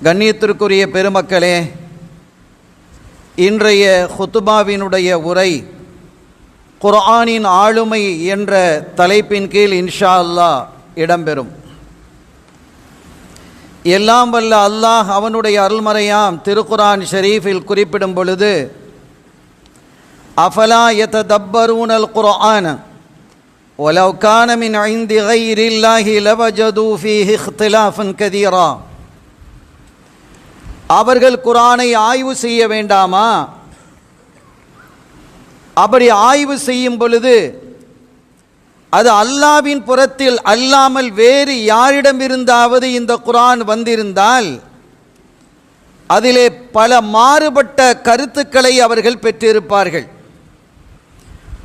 கண்ணியத்திற்குரிய பெருமக்களே, இன்றைய ஹுத்துபாவினுடைய உரை குர்ஆனின் ஆளுமை என்ற தலைப்பின் கீழ் இன்ஷா அல்லாஹ் இடம்பெறும். எல்லாம் வல்ல அல்லாஹ் அவனுடைய அருள்மறையாம் திருக்குர்ஆன் ஷரீஃபில் குறிப்பிடும் பொழுது, அஃபலா யததப்பரூனல் குர்ஆன வலவ் கான மின் இன்தி கைரில்லாஹி லவஜது ஃபீஹி இக்திலாஃபன் கதீரா. அவர்கள் குர்ஆனை ஆய்வு செய்ய வேண்டாமா? அப்படி ஆய்வு செய்யும் பொழுது அது அல்லாஹ்வின் புறத்தில் அல்லாமல் வேறு யாரிடமிருந்தாவது இந்த குர்ஆன் வந்திருந்தால் அதிலே பல மாறுபட்ட கருத்துக்களை அவர்கள் பெற்றிருப்பார்கள்,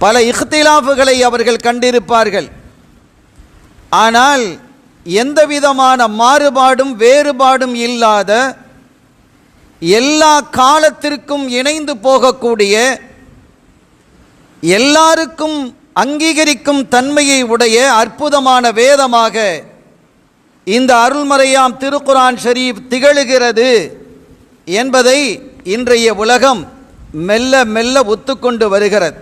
பல இக்திலாஃபுகளை அவர்கள் கண்டிருப்பார்கள். ஆனால் எந்தவிதமான மாறுபாடும் வேறுபாடும் இல்லாத, எல்லா காலத்திற்கும் இணைந்து போகக்கூடிய, எல்லாருக்கும் அங்கீகரிக்கும் தன்மையை உடைய அற்புதமான வேதமாக இந்த அருள்மறையாம் திருக்குர்ஆன் ஷரீஃப் திகழ்கிறது என்பதை இன்றைய உலகம் மெல்ல மெல்ல ஒத்துக்கொண்டு வருகிறது.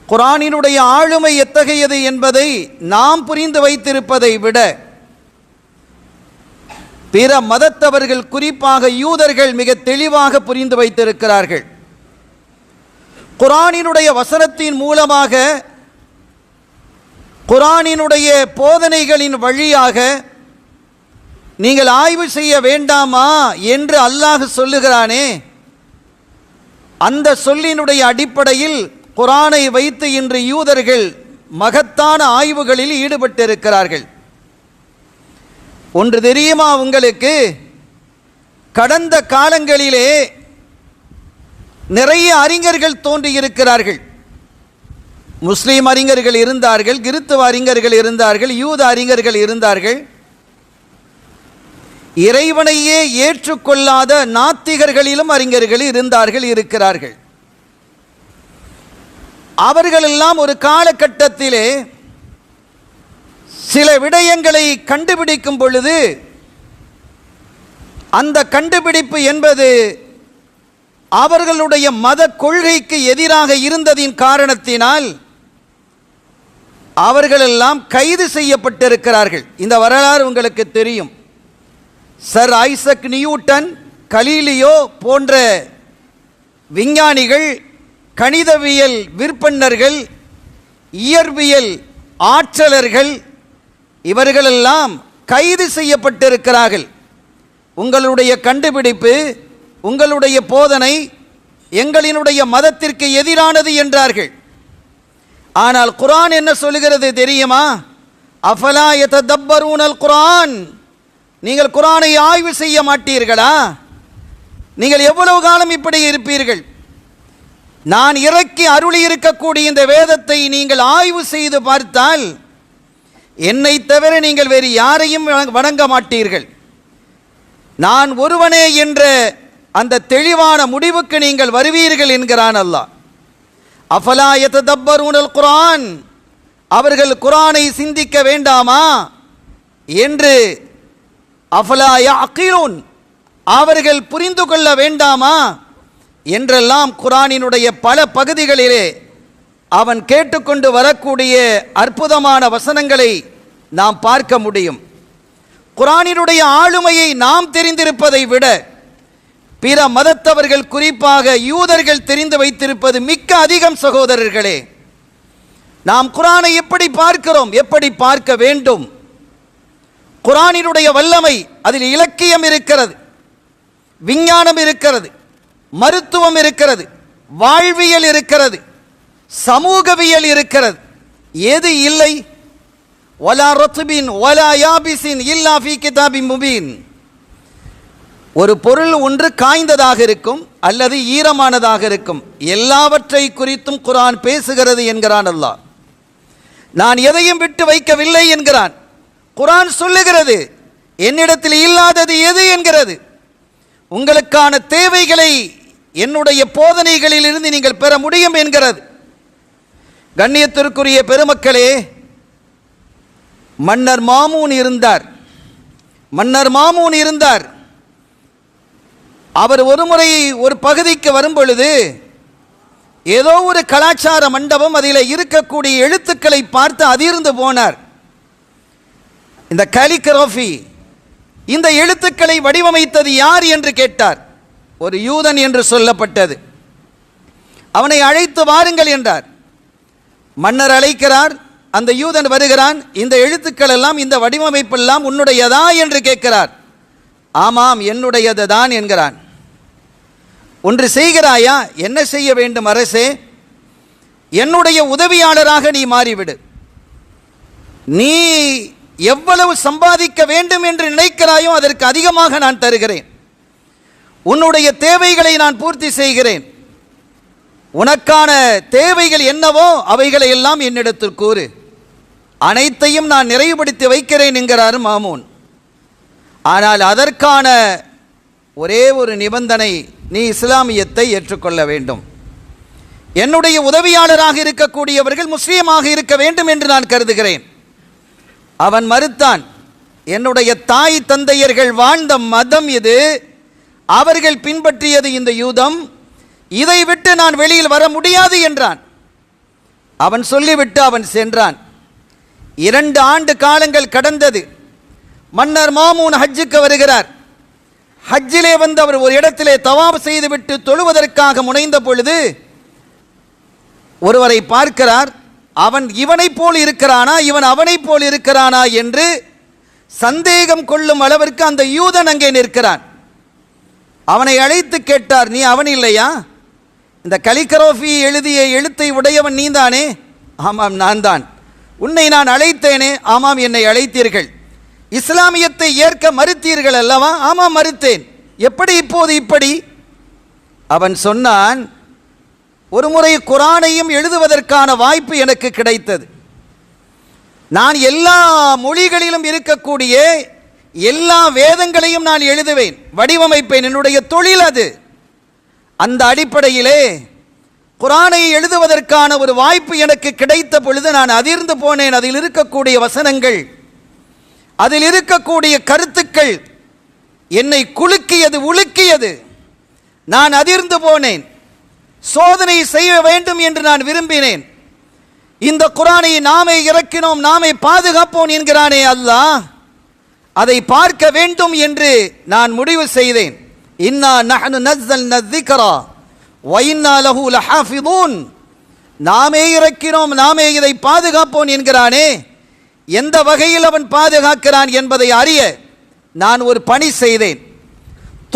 குர்ஆனினுடைய ஆளுமை எத்தகையது என்பதை நாம் புரிந்து வைத்திருப்பதை விட பிற மதத்தவர்கள், குறிப்பாக யூதர்கள் மிக தெளிவாக புரிந்து வைத்திருக்கிறார்கள். குர்ஆனினுடைய வசனத்தின் மூலமாக, குர்ஆனினுடைய போதனைகளின் வழியாக நீங்கள் ஆய்வு செய்ய வேண்டாமா என்று அல்லாஹ் சொல்லுகிறானே, அந்த சொல்லினுடைய அடிப்படையில் குர்ஆனை வைத்து இன்று யூதர்கள் மகத்தான ஆய்வுகளில் ஈடுபட்டிருக்கிறார்கள். ஒன்று தெரியுமா உங்களுக்கு? கடந்த காலங்களிலே நிறைய அறிஞர்கள் தோன்றியிருக்கிறார்கள். முஸ்லீம் அறிஞர்கள் இருந்தார்கள், கிறித்துவ அறிஞர்கள் இருந்தார்கள், யூத அறிஞர்கள் இருந்தார்கள். இறைவனையே ஏற்றுக்கொள்ளாத நாத்திகர்களிலும் அறிஞர்கள் இருந்தார்கள், இருக்கிறார்கள். அவர்களெல்லாம் ஒரு காலகட்டத்திலே சில விடயங்களை கண்டுபிடிக்கும் பொழுது அந்த கண்டுபிடிப்பு என்பது அவர்களுடைய மத கொள்கைக்கு எதிராக இருந்ததின் காரணத்தினால் அவர்களெல்லாம் கைது செய்யப்பட்டிருக்கிறார்கள். இந்த வரலாறு உங்களுக்கு தெரியும். சர் ஐசக் நியூட்டன், கலீலியோ போன்ற விஞ்ஞானிகள், கணிதவியல் விற்பன்னர்கள், இயற்பியல் ஆற்றலர்கள், இவர்களெல்லாம் கைது செய்யப்பட்டிருக்கிறார்கள். உங்களுடைய கண்டுபிடிப்பு, உங்களுடைய போதனை எங்களினுடைய மதத்திற்கு எதிரானது என்றார்கள். ஆனால் குர்ஆன் என்ன சொல்லுகிறது தெரியுமா? அஃபலா யததப்பரூனல் குர்ஆன். நீங்கள் குர்ஆனை ஆய்வு செய்ய மாட்டீர்களா? நீங்கள் எவ்வளவு காலம் இப்படி இருப்பீர்கள்? நான் இறக்கி அருளி இருக்கக்கூடிய இந்த வேதத்தை நீங்கள் ஆய்வு செய்து பார்த்தால் என்னை தவிர நீங்கள் வேறு யாரையும் வணங்க மாட்டீர்கள். நான் ஒருவனே என்ற அந்த தெளிவான முடிவுக்கு நீங்கள் வருவீர்கள் என்கிறான் அல்லாஹ். அஃபலா யததப்பரூனல் குர்ஆன். அவர்கள் குர்ஆனை சிந்திக்க வேண்டாமா என்று, அஃபலா யஅகிலூன், அவர்கள் புரிந்து கொள்ள வேண்டாமா என்றெல்லாம் குர்ஆனினுடைய பல பகுதிகளிலே அவன் கேட்டுக்கொண்டு வரக்கூடிய அற்புதமான வசனங்களை நாம் பார்க்க முடியும். குர்ஆனினுடைய ஆளுமையை நாம் தெரிந்திருப்பதை விட பிற மதத்தவர்கள், குறிப்பாக யூதர்கள் தெரிந்து வைத்திருப்பது மிக்க அதிகம். சகோதரர்களே, நாம் குர்ஆனை எப்படி பார்க்கிறோம், எப்படி பார்க்க வேண்டும்? குர்ஆனினுடைய வல்லமை, அதில் இலக்கியம் இருக்கிறது, விஞ்ஞானம் இருக்கிறது, மருத்துவம் இருக்கிறது, வாழ்வியல் இருக்கிறது, சமூகவியல் இருக்கிறது. எது இல்லை? வலா ரத்பின் வலா யாபிசின் இல்லா ஃபீ கிதாபின் முபீன். ஒரு பொருள் ஒன்று காய்ந்ததாக இருக்கும் அல்லது ஈரமானதாக இருக்கும், எல்லாவற்றை குறித்தும் குர்ஆன் பேசுகிறது என்கிறான் அல்லாஹ். நான் எதையும் விட்டு வைக்கவில்லை என்கிறான். குர்ஆன் சொல்லுகிறது, என்னிடத்தில் இல்லாதது எது என்கிறது. உங்களுக்கான தேவைகளை என்னுடைய போதனைகளில் இருந்து நீங்கள் பெற முடியும் என்கிறது. கண்ணியத்திற்குரிய பெருமக்களே, மன்னர் மாமூன் இருந்தார். அவர் ஒரு முறை ஒரு பகுதிக்கு வரும் பொழுது ஏதோ ஒரு கலாச்சார மண்டபம், அதில் இருக்கக்கூடிய எழுத்துக்களை பார்த்து அதிர்ந்து போனார். இந்த காலிகிராஃபி, இந்த எழுத்துக்களை வடிவமைத்தது யார் என்று கேட்டார். ஒரு யூதன் என்று சொல்லப்பட்டது. அவனை அழைத்து வாருங்கள் என்றார். மன்னர் அழைக்கிறார். அந்த யூதன் வருகிறான். இந்த எழுத்துக்கள் எல்லாம், இந்த வடிவமைப்பெல்லாம் உன்னுடையதா என்று கேட்கிறார். ஆமாம், என்னுடையது தான் என்கிறான். ஒன்று செய்கிறாயா? என்ன செய்ய வேண்டும் அரசே? என்னுடைய உதவியாளராக நீ மாறிவிடு. நீ எவ்வளவு சம்பாதிக்க வேண்டும் என்று நினைக்கிறாயோ அதற்கு அதிகமாக நான் தருகிறேன். உன்னுடைய தேவைகளை நான் பூர்த்தி செய்கிறேன். உனக்கான தேவைகள் என்னவோ அவைகளை எல்லாம் என்னிடத்தில் கூறு, அனைத்தையும் நான் நிறைவுபடுத்தி வைக்கிறேன் என்கிறார் மாமூன். ஆனால் அதற்கான ஒரே ஒரு நிபந்தனை, நீ இஸ்லாமியத்தை ஏற்றுக்கொள்ள வேண்டும். என்னுடைய உதவியாளராக இருக்கக்கூடியவர்கள் முஸ்லீமாக இருக்க வேண்டும் என்று நான் கருதுகிறேன். அவன் மறுத்தான். என்னுடைய தாய் தந்தையர்கள் வாழ்ந்த மதம் இது, அவர்கள் பின்பற்றியது இந்த யூதம், இதை விட்டு நான் வெளியில் வர முடியாது என்றான். அவன் சொல்லிவிட்டு அவன் சென்றான். 2 ஆண்டு காலங்கள் கடந்தது. மன்னர் மாமூன் ஹஜ்ஜுக்கு வருகிறார். ஹஜ்ஜிலே வந்து அவர் ஒரு இடத்திலே தவாப் செய்துவிட்டு தொழுவதற்காக முனைந்த பொழுது ஒருவரை பார்க்கிறார். அவன் இவனை போல் இருக்கிறானா, இவன் அவனை போல் இருக்கிறானா என்று சந்தேகம் கொள்ளும் அளவிற்கு அந்த யூதன் அங்கே நிற்கிறான். அவனை அழைத்து கேட்டார், நீ அவன் இல்லையா? இந்த கலிகிராஃபி எழுதிய எழுத்தை உடையவன் நீதானே? ஆமாம், நான் தான். உன்னை நான் அழைத்தேனே? ஆமாம், என்னை அழைத்தீர்கள். இஸ்லாமியத்தை ஏற்க மறுத்தீர்கள் அல்லவா? ஆமாம், மறுத்தேன். எப்படி இப்போது இப்படி? அவன் சொன்னான், ஒரு முறை குரானையும் எழுதுவதற்கான வாய்ப்பு எனக்கு கிடைத்தது. நான் எல்லா மொழிகளிலும் இருக்கக்கூடிய எல்லா வேதங்களையும் நான் எழுதுவேன், வடிவமைப்பேன். என்னுடைய தொழில் அது. அந்த அடிப்படையிலே குரானை எழுதுவதற்கான ஒரு வாய்ப்பு எனக்கு கிடைத்த பொழுது நான் அதிர்ந்து போனேன். அதில் இருக்கக்கூடிய வசனங்கள், அதில் இருக்கக்கூடிய கருத்துக்கள் என்னை குலுக்கியது, உலுக்கியது. நான் அதிர்ந்து போனேன். சோதனை செய்ய வேண்டும் என்று நான் விரும்பினேன். இந்த குரானை நாமே இறக்கினோம், நாமே பாதுகாப்போம் என்கிறானே அல்லாஹ், அதை பார்க்க வேண்டும் என்று நான் முடிவு செய்தேன். இன்னா நஹ்னு நஸ்ஸல்னா ذிக்ரா வ இன்னா லஹு லஹாஃபிதூன். நாமே இறக்கினோம், நாமே இதை பாதுகாப்போம் என்கிறானே, எந்த வகையில் அவன் பாதுகாக்கிறான் என்பதை அறிய நான் ஒரு பணி செய்தேன்.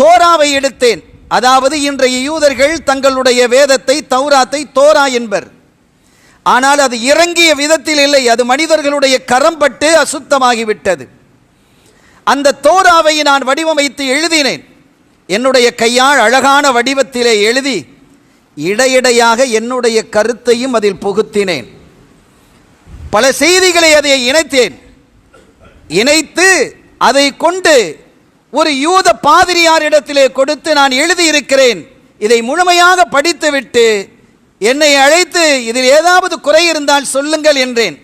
தோராவை எடுத்தேன். அதாவது இன்றைய யூதர்கள் தங்களுடைய வேதத்தை, தௌராத்தை தோரா என்பர். ஆனால் அது இறங்கிய விதத்தில் இல்லை, அது மனிதர்களுடைய கரம்பட்டு அசுத்தமாகிவிட்டது. அந்த தோராவை நான் வடிவமைத்து எழுதினேன். என்னுடைய கையால் அழகான வடிவத்திலே எழுதி இடையிடையாக என்னுடைய கருத்தையும் அதில் புகுத்தினேன். பல செய்திகளை அதை இணைத்தேன். இணைத்து அதை கொண்டு ஒரு யூத பாதிரியாரிடத்திலே கொடுத்து நான் எழுதியிருக்கிறேன், இதை முழுமையாக படித்துவிட்டு என்னை அழைத்து இதில் ஏதாவது குறை இருந்தால் சொல்லுங்கள் என்றேன்.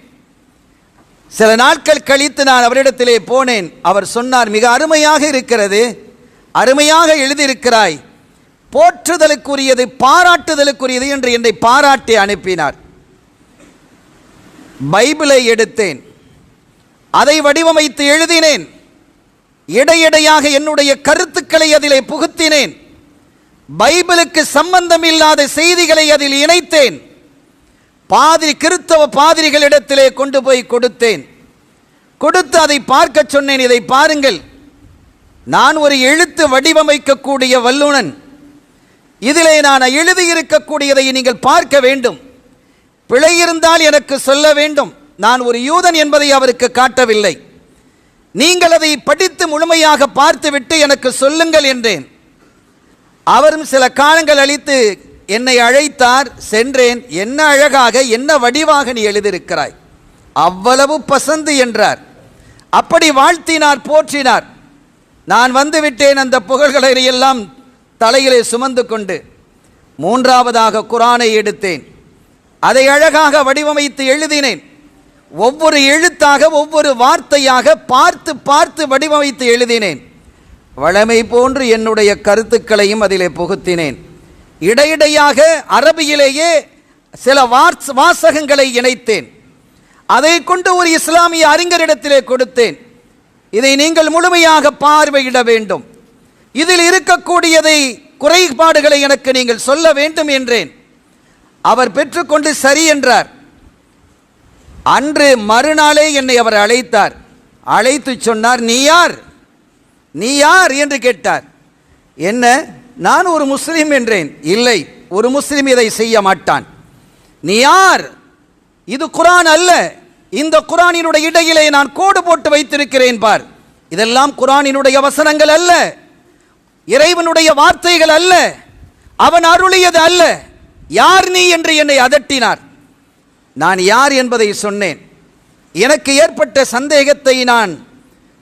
சில நாட்கள் கழித்து நான் அவரிடத்திலே போனேன். அவர் சொன்னார், மிக அருமையாக இருக்கிறது, அருமையாக எழுதியிருக்கிறாய், போற்றுதலுக்குரியது, பாராட்டுதலுக்குரியது என்று என்னை பாராட்டி அனுப்பினார். பைபிளை எடுத்தேன், அதை வடிவமைத்து எழுதினேன். இடையிடையாக என்னுடைய கருத்துக்களை அதிலே புகுத்தினேன். பைபிளுக்கு சம்பந்தம் இல்லாத செய்திகளை அதில் இணைத்தேன். கிறிஸ்தவ பாதிரிகளிடத்திலே கொண்டு போய் கொடுத்தேன். கொடுத்து அதை பார்க்க சொன்னேன். இதை பாருங்கள், நான் ஒரு எழுத்து வடிவமைக்கக்கூடிய வல்லுனன். இதிலே நான் எழுதியிருக்கக்கூடியதை நீங்கள் பார்க்க வேண்டும். பிழை இருந்தால் எனக்கு சொல்ல வேண்டும். நான் ஒரு யூதன் என்பதை அவருக்கு காட்டவில்லை. நீங்கள் அதை படித்து முழுமையாக பார்த்துவிட்டு எனக்கு சொல்லுங்கள் என்றேன். அவரும் சில காலங்கள் அளித்து என்னை அழைத்தார். சென்றேன். என்ன அழகாக, என்ன வடிவாக நீ எழுதியிருக்கிறாய், அவ்வளவு பசந்து என்றார். அப்படி வாழ்த்தினார், போற்றினார். நான் வந்துவிட்டேன். அந்த புகழ்களை எல்லாம் தலையிலே சுமந்து கொண்டு 3ஆவதாக குரானை எடுத்தேன். அதை அழகாக வடிவமைத்து எழுதினேன். ஒவ்வொரு எழுத்தாக, ஒவ்வொரு வார்த்தையாக பார்த்து பார்த்து வடிவமைத்து எழுதினேன். வழமை போன்று என்னுடைய கருத்துக்களையும் அதிலே புகுத்தினேன். இடையிடையாக அரபியிலேயே சில வாசகங்களை இணைத்தேன். அதை கொண்டு ஒரு இஸ்லாமிய அறிஞரிடத்திலே கொடுத்தேன். இதை நீங்கள் முழுமையாக பார்வையிட வேண்டும். இதில் இருக்கக்கூடியதை குறைபாடுகளை எனக்கு நீங்கள் சொல்ல வேண்டும் என்றேன். அவர் பெற்றுக்கொண்டு சரி என்றார். அன்று மறுநாளே என்னை அவர் அழைத்தார். அழைத்து சொன்னார், நீ யார், நீ யார் என்று கேட்டார். என்ன, நான் ஒரு முஸ்லீம் என்றேன். இல்லை, ஒரு முஸ்லீம் இதை செய்ய மாட்டான். நீ யார்? இது குர்ஆன் அல்ல, இந்த குர்ஆனினுடைய இடையிலே நான் கோடு போட்டு வைத்திருக்கிறேன் பார். இதெல்லாம் குர்ஆனினுடைய வசனங்கள் அல்ல, இறைவனுடைய வார்த்தைகள் அல்ல, அவன் அருளியது அல்ல. யார் நீ என்று என்னை அதட்டினார். நான் யார் என்பதை சொன்னேன். எனக்கு ஏற்பட்ட சந்தேகத்தை நான்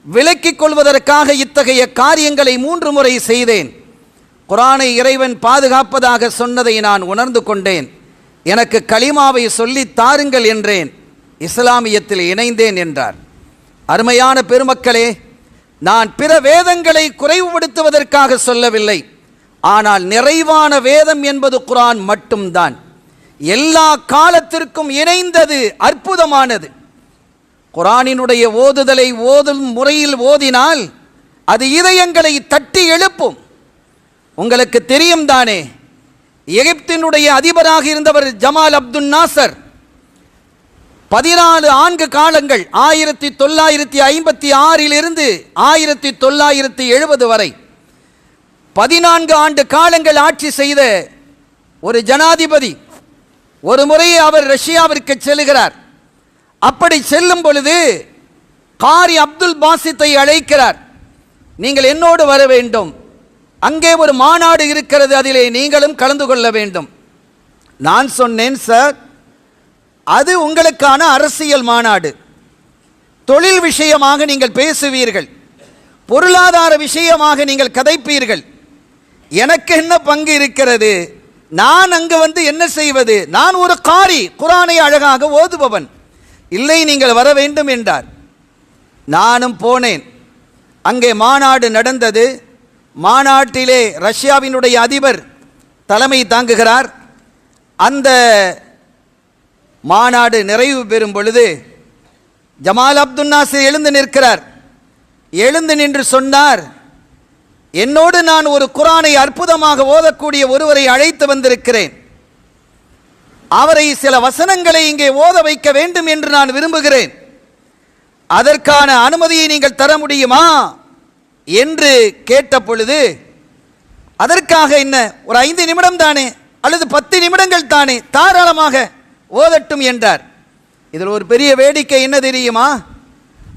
விலக்கிக் கொள்வதற்காக இத்தகைய காரியங்களை 3 முறை செய்தேன். குர்ஆனை இறைவன் பாதுகாப்பதாக சொன்னதை நான் உணர்ந்து கொண்டேன். எனக்கு கலிமாவை சொல்லி தாருங்கள் என்றேன். இஸ்லாமியத்தில் இணைந்தேன் என்றார். அருமையான பெருமக்களே, நான் பிற வேதங்களை குறைவுபடுத்துவதற்காக சொல்லவில்லை. ஆனால் நிறைவான வேதம் என்பது குர்ஆன் மட்டும்தான். எல்லா காலத்திற்கும் இணைந்தது, அற்புதமானது. குர்ஆனினுடைய ஓதுதலை ஓதும் முறையில் ஓதினால் அது இதயங்களை தட்டி எழுப்பும். உங்களுக்கு தெரியும் தானே, எகிப்தினுடைய அதிபராக இருந்தவர் ஜமால் அப்துல் நாசர் 14 ஆண்டு காலங்கள் 1956 இருந்து 1970 வரை 14 ஆண்டு காலங்கள் ஆட்சி செய்த ஒரு ஜனாதிபதி. ஒரு முறை அவர் ரஷ்யாவிற்கு செல்கிறார். அப்படி செல்லும் பொழுது காரி அப்துல் பாசித்தை அழைக்கிறார். நீங்கள் என்னோடு வர வேண்டும், அங்கே ஒரு மாநாடு இருக்கிறது, அதிலே நீங்களும் கலந்து கொள்ள வேண்டும். நான் சொன்னேன், சார், அது உங்களுக்கான அரசியல் மாநாடு. தொழில் விஷயமாக நீங்கள் பேசுவீர்கள், பொருளாதார விஷயமாக நீங்கள் கதைப்பீர்கள். எனக்கு என்ன பங்கு இருக்கிறது? நான் அங்கு வந்து என்ன செய்வது? நான் ஒரு காரி, குர்ஆனை அழகாக ஓதுபவன். இல்லை, நீங்கள் வர வேண்டும் என்றார். நானும் போனேன். அங்கே மாநாடு நடந்தது. மாநாட்டிலே ரஷ்யாவினுடைய அதிபர் தலைமை தாங்குகிறார். அந்த மாநாடு நிறைவு பெறும் பொழுது ஜமால் அப்துல் நாசர் எழுந்து நிற்கிறார். எழுந்து நின்று சொன்னார், என்னோடு நான் ஒரு குர்ஆனை அற்புதமாக ஓதக்கூடிய ஒருவரை அழைத்து வந்திருக்கிறேன். அவரை சில வசனங்களை இங்கே ஓத வைக்க வேண்டும் என்று நான் விரும்புகிறேன். அதற்கான அனுமதியை நீங்கள் தர முடியுமா என்று கேட்ட பொழுது, அதற்காக என்ன, ஒரு 5 நிமிடம் தானே அல்லது 10 நிமிடங்கள் தானே, தாராளமாக ஓதட்டும் என்றார். இதில் ஒரு பெரிய வேடிக்கை என்ன தெரியுமா?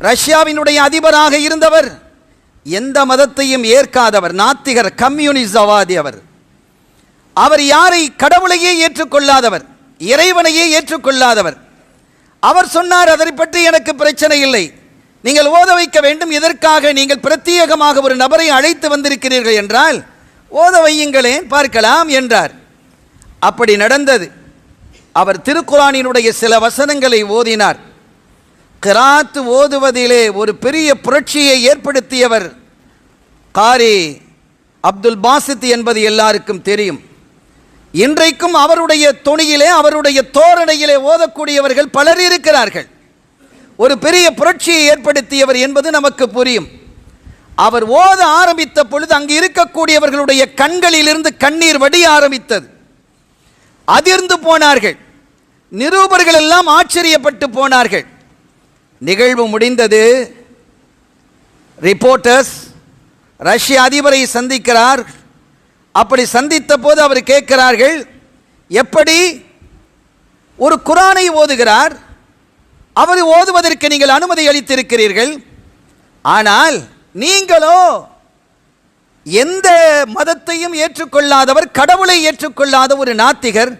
ரஷ்யாவினுடைய அதிபராக இருந்தவர் எந்த மதத்தையும் ஏற்காதவர், நாத்திகர், கம்யூனிசவாதி. அவர் யாரை, கடவுளையே ஏற்றுக்கொள்ளாதவர், இறைவனையே ஏற்றுக்கொள்ளாதவர். அவர் சொன்னார், அதை பற்றி எனக்கு பிரச்சனை இல்லை, நீங்கள் ஓத வைக்க வேண்டும், இதற்காக நீங்கள் பிரத்யேகமாக ஒரு நபரை அழைத்து வந்திருக்கிறீர்கள் என்றால் ஓத வையுங்களேன், பார்க்கலாம் என்றார். அப்படி நடந்தது. அவர் திருக்குர்ஆனினுடைய சில வசனங்களை ஓதினார். கிராத் ஓதுவதிலே ஒரு பெரிய புரட்சியை ஏற்படுத்தியவர் காரி அப்துல் பாசித் என்பது எல்லாருக்கும் தெரியும். இன்றைக்கும் அவருடைய தொனியிலே, அவருடைய தோரணையிலே ஓதக்கூடியவர்கள் பலர் இருக்கிறார்கள். ஒரு பெரிய புரட்சியை ஏற்படுத்தியவர் என்பது நமக்கு புரியும். அவர் ஓத ஆரம்பித்த பொழுது அங்கு இருக்கக்கூடியவர்களுடைய கண்களிலிருந்து கண்ணீர் வடிய ஆரம்பித்தது. அதிர்ந்து போனார்கள். நிருபர்கள் எல்லாம் ஆச்சரியப்பட்டு போனார்கள். நிகழ்வு முடிந்தது. ரிப்போர்ட்டர்ஸ் ரஷ்ய அதிபரை சந்திக்கிறார். அப்படி சந்தித்த போது அவர் கேட்கிறார்கள், எப்படி ஒரு குர்ஆனை ஓதுகிறார், அவர் ஓதுவதற்கு நீங்கள் அனுமதி அளித்திருக்கிறீர்கள், ஆனால் நீங்களோ எந்த மதத்தையும் ஏற்றுக்கொள்ளாதவர், கடவுளை ஏற்றுக்கொள்ளாத ஒரு நாத்திகர்,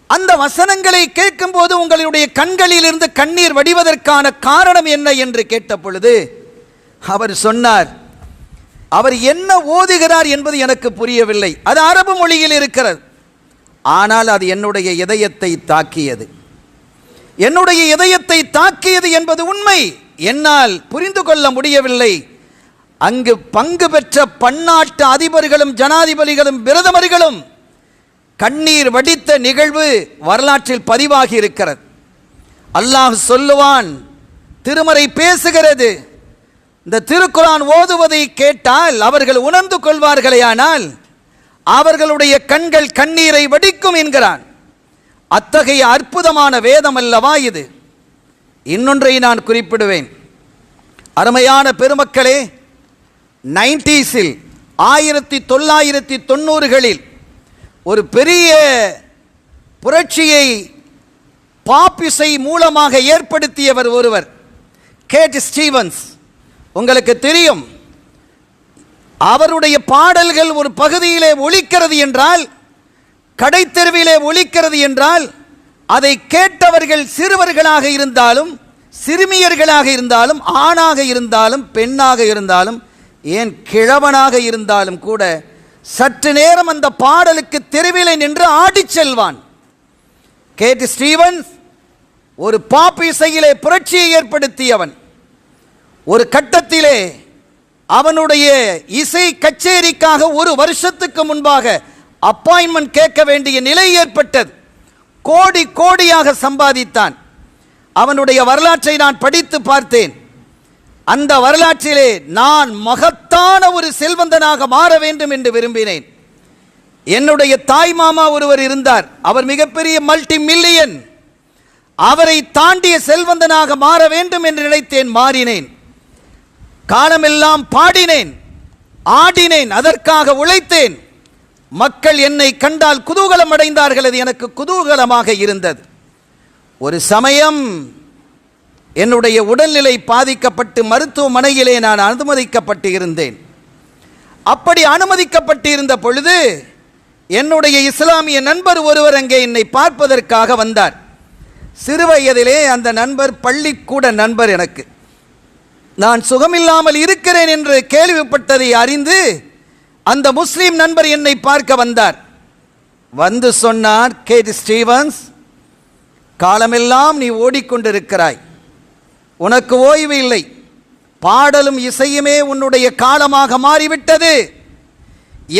அந்த வசனங்களை கேட்கும் போது உங்களுடைய கண்களிலிருந்து கண்ணீர் வடிவதற்கான காரணம் என்ன என்று கேட்ட பொழுது அவர் சொன்னார், அவர் என்ன ஓதுகிறார் என்பது எனக்கு புரியவில்லை, அது அரபு மொழியில் இருக்கிறது, ஆனால் அது என்னுடைய இதயத்தை தாக்கியது. என்னுடைய இதயத்தை தாக்கியது என்பது உண்மை, என்னால் புரிந்து கொள்ள முடியவில்லை. அங்கு பங்கு பெற்ற பன்னாட்டு அதிபர்களும் ஜனாதிபதிகளும் பிரதமர்களும் கண்ணீர் வடித்த நிகழ்வு வரலாற்றில் பதிவாகி இருக்கிறது. அல்லாஹ் சொல்லுவான், திருமறை பேசுகிறது, இந்த திருக்குர்ஆன் ஓதுவதை கேட்டால் அவர்கள் உணர்ந்து கொள்வார்களேயானால் அவர்களுடைய கண்கள் கண்ணீரை வடிக்கும் என்கிறான். அத்தகைய அற்புதமான வேதம் அல்லவா இது. இன்னொன்றை நான் குறிப்பிடுவேன். அருமையான பெருமக்களே, 90ஸில் 1990களில் ஒரு பெரிய புரட்சியை பாப் இசை மூலமாக ஏற்படுத்தியவர் ஒருவர், கேட் ஸ்டீவன்ஸ். உங்களுக்கு தெரியும், அவருடைய பாடல்கள் ஒரு பகுதியிலே ஒலிக்கிறது என்றால், கடைத்தெருவிலே ஒலிக்கிறது என்றால், அதை கேட்டவர்கள் சிறுவர்களாக இருந்தாலும் சிறுமியர்களாக இருந்தாலும் ஆணாக இருந்தாலும் பெண்ணாக இருந்தாலும் ஏன் கிழவனாக இருந்தாலும் கூட சற்று நேரம் அந்த பாடலுக்கு தெருவிலே நின்று ஆடிச் செல்வான். கேட் ஸ்டீவன்ஸ் ஒரு பாப் இசையிலே புரட்சியை ஏற்படுத்தியவன். ஒரு கட்டத்திலே அவனுடைய இசை கச்சேரிக்காக ஒரு வருஷத்துக்கு முன்பாக அப்பாயின்மெண்ட் கேட்க வேண்டிய நிலை ஏற்பட்டது. கோடி கோடியாக சம்பாதித்தான். அவனுடைய வரலாற்றை நான் படித்து பார்த்தேன். அந்த வரலாற்றிலே நான் மகத்தான ஒரு செல்வந்தனாக மாற வேண்டும் என்று விரும்பினேன். என்னுடைய தாய் மாமா ஒருவர் இருந்தார், அவர் மிகப்பெரிய மல்டி மில்லியன். அவரை தாண்டிய செல்வந்தனாக மாற வேண்டும் என்று நினைத்தேன், மாறினேன். காலமெல்லாம் பாடினேன், ஆடினேன், அதற்காக உழைத்தேன். மக்கள் என்னை கண்டால் குதூகலம் அடைந்தார்கள். அது எனக்கு குதூகலமாக இருந்தது. ஒரு சமயம் என்னுடைய உடல்நிலை பாதிக்கப்பட்டு மருத்துவமனையிலே நான் அனுமதிக்கப்பட்டு இருந்தேன். அப்படி அனுமதிக்கப்பட்டு இருந்த பொழுது என்னுடைய இஸ்லாமிய நண்பர் ஒருவர் அங்கே என்னை பார்ப்பதற்காக வந்தார். சிறுவயதிலே அந்த நண்பர் பள்ளிக்கூட நண்பர். எனக்கு நான் சுகமில்லாமல் இருக்கிறேன் என்று கேள்விப்பட்டதை அறிந்து அந்த முஸ்லீம் நண்பர் என்னை பார்க்க வந்தார். வந்து சொன்னார், கேட் ஸ்டீவன்ஸ், காலமெல்லாம் நீ ஓடிக்கொண்டிருக்கிறாய், உனக்கு ஓய்வு இல்லை, பாடலும் இசையுமே உன்னுடைய காலமாக மாறிவிட்டது.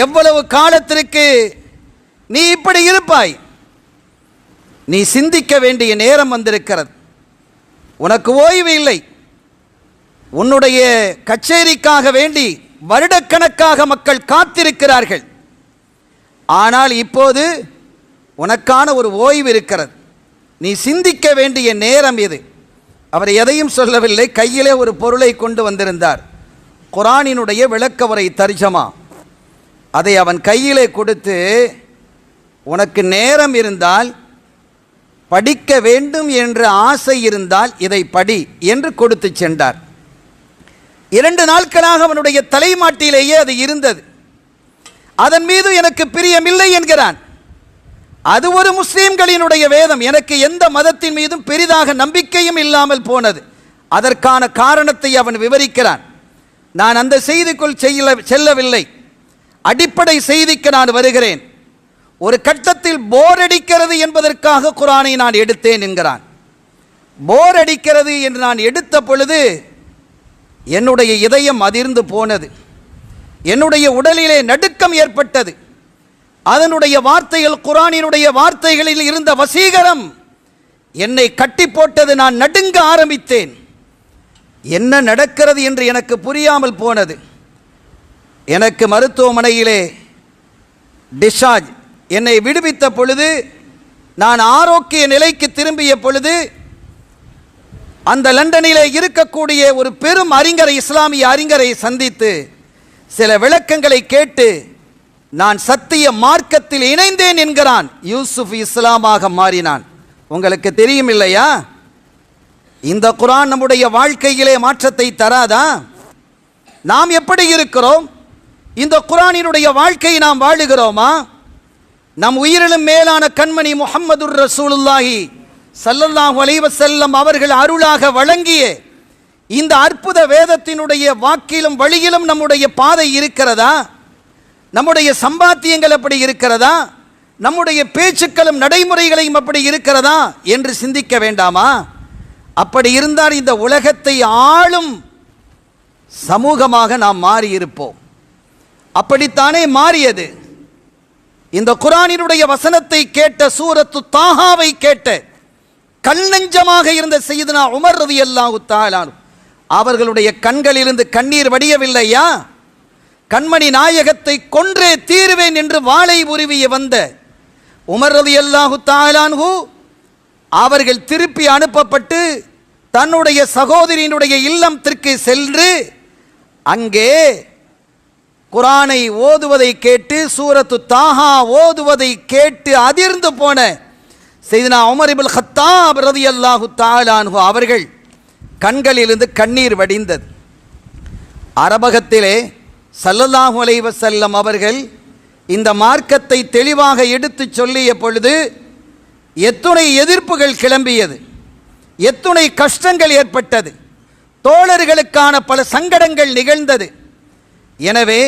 எவ்வளவு காலத்திற்கு நீ இப்படி இருப்பாய்? நீ சிந்திக்க வேண்டிய நேரம் வந்திருக்கிறது. உனக்கு ஓய்வு இல்லை. உன்னுடைய கச்சேரிக்காக வேண்டி வருடக்கணக்காக மக்கள் காத்திருக்கிறார்கள். ஆனால் இப்போது உனக்கான ஒரு ஓய்வு இருக்கிறது. நீ சிந்திக்க வேண்டிய நேரம் இது. அவர் எதையும் சொல்லவில்லை. கையிலே ஒரு பொருளை கொண்டு வந்திருந்தார், குர்ஆனினுடைய விளக்க உரை தர்ஜமா. அதை அவன் கையிலே கொடுத்து, உனக்கு நேரம் இருந்தால், படிக்க வேண்டும் என்ற ஆசை இருந்தால் இதை படி என்று கொடுத்து சென்றார். 2 நாட்களாக அவனுடைய தலைமாட்டிலேயே அது இருந்தது. அதன் மீது எனக்கு பிரியமில்லை என்கிறான். அது ஒரு முஸ்லீம்களினுடைய வேதம். எனக்கு எந்த மதத்தின் மீதும் பெரிதாக நம்பிக்கையும் இல்லாமல் போனது. அதற்கான காரணத்தை அவன் விவரிக்கிறான். நான் அந்த செய்திக்குள் செல்லவில்லை. அடிப்படை செய்திக்கு நான் வருகிறேன். ஒரு கட்டத்தில் போர் அடிக்கிறது என்பதற்காக குர்ஆனை நான் எடுத்தேன் என்கிறான். போர் அடிக்கிறது என்று நான் எடுத்த பொழுது என்னுடைய இதயம் அதிர்ந்து போனது. என்னுடைய உடலிலே நடுக்கம் ஏற்பட்டது. அதனுடைய வார்த்தைகள், குர்ஆனினுடைய வார்த்தைகளில் இருந்த வசீகரம் என்னை கட்டி போட்டது. நான் நடுங்க ஆரம்பித்தேன். என்ன நடக்கிறது என்று எனக்கு புரியாமல் போனது. எனக்கு மருத்துவமனையிலே டிஸ்சார்ஜ், என்னை விடுவித்த பொழுது, நான் ஆரோக்கிய நிலைக்கு திரும்பிய பொழுது, அந்த லண்டனிலே இருக்கக்கூடிய ஒரு பெரும் அறிஞரை, இஸ்லாமிய அறிஞரை சந்தித்து சில விளக்கங்களை கேட்டு நான் சத்திய மார்க்கத்தில் இணைந்தேன் என்கிறான். யூசுப் இஸ்லாமாக மாறினான். உங்களுக்கு தெரியும் இல்லையா? இந்த குர்ஆன் நம்முடைய வாழ்க்கையிலே மாற்றத்தை தராதா? நாம் எப்படி இருக்கிறோம்? இந்த குர்ஆனினுடைய வாழ்க்கையை நாம் வாழுகிறோமா? நம் உயிரிலும் மேலான கண்மணி முஹம்மதுர் ரசூலுல்லாஹி ஸல்லல்லாஹு அலைஹி வஸல்லம் அவர்கள் அருளாக வழங்கிய இந்த அற்புத வேதத்தினுடைய வாக்கிலும் வழியிலும் நம்முடைய பாதை இருக்கிறதா? நம்முடைய சம்பாத்தியங்கள் அப்படி இருக்கிறதா? நம்முடைய பேச்சுக்களும் நடைமுறைகளையும் அப்படி இருக்கிறதா என்று சிந்திக்க வேண்டாமா? அப்படி இருந்தால் இந்த உலகத்தை ஆளும் சமூகமாக நாம் மாறியிருப்போம். அப்படித்தானே மாறியது. இந்த குர்ஆனினுடைய வசனத்தை கேட்ட, சூரத்து தாஹாவை கேட்ட கல் நெஞ்சமாக இருந்த சையதுனா உமர் ரலியல்லாஹு தஆலா அவர்களுடைய கண்களிலிருந்து கண்ணீர் வடியவில்லையா? கண்மணி நாயகத்தை கொன்றே தீருவேன் என்று வாளை உருவிய வந்த உமர் ரலியல்லாஹு தஆலா அவர்கள் திருப்பி அனுப்பப்பட்டு தன்னுடைய சகோதரியினுடைய இல்லத்திற்கு சென்று அங்கே குர்ஆனை ஓதுவதை கேட்டு, சூரத்து தாஹா ஓதுவதை கேட்டு அதிர்ந்து போன சையதுனா உமர் இப்னு கத்தாப் ரலியல்லாஹு தஆலா அன்ஹு அவர்கள் கண்களிலிருந்து கண்ணீர் வடிந்தது. அரபகத்திலே ஸல்லல்லாஹு அலைஹி வஸல்லம் அவர்கள் இந்த மார்க்கத்தை தெளிவாக எடுத்து சொல்லிய பொழுது எத்துணை எதிர்ப்புகள் கிளம்பியது, எத்துணை கஷ்டங்கள் ஏற்பட்டது, தோழர்களுக்கான பல சங்கடங்கள் நிகழ்ந்தது. எனவே